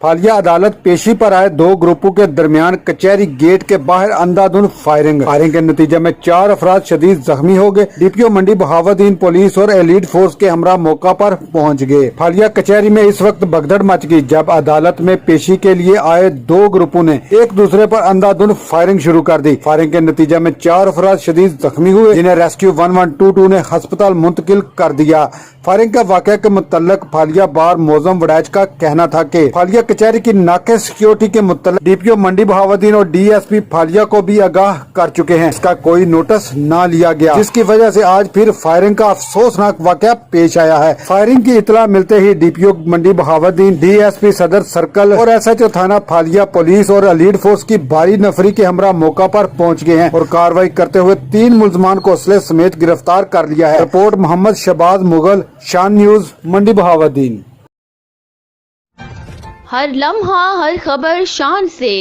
फालिया अदालत पेशी पर आए दो ग्रुपों के दरमियान कचहरी गेट के बाहर अंधाधुंध फायरिंग के नतीजे में 4 अफराद शदीद जख्मी हो गए। डीपीओ मंडी बहावुद्दीन पुलिस और एलीट फोर्स के हमरा मौका पर पहुंच गए। फालिया कचहरी में इस वक्त भगदड़ मच गई जब अदालत में पेशी के लिए आए दो ग्रुपों ने एक दूसरे पर अंधाधुंध फायरिंग शुरू कर दी। फायरिंग के नतीजे में 4 अफराद शदीद जख्मी हुए, जिन्हें रेस्क्यू 1122 ने अस्पताल मुंतकिल कर दिया। फायरिंग का वाक़या के मुतल्लिक फालिया बार मोजम वड़ैच का कहना था कि फालिया कचहरी की नाके सिक्योरिटी के मुतल्लिक डीपीओ मंडी बहावुद्दीन और डीएसपी फालिया को भी आगाह कर चुके हैं। इसका कोई नोटिस न लिया गया, जिसकी वजह से आज फिर फायरिंग का अफसोसनाक वाक़या पेश आया है। फायरिंग की इतला मिलते ही डीपीओ मंडी बहावुद्दीन, डीएसपी सदर सर्कल और एसएचओ थाना फालिया पुलिस और एलीट फोर्स की भारी नफरी के हमरा मौका पर पहुंच गए हैं और कार्रवाई करते हुए 3 मुलजमान को असले समेत गिरफ्तार कर लिया है। रिपोर्ट मोहम्मद शहबाज मुगल, शान न्यूज, मंडी बहावुद्दीन। हर लम्हा हर खबर शान से।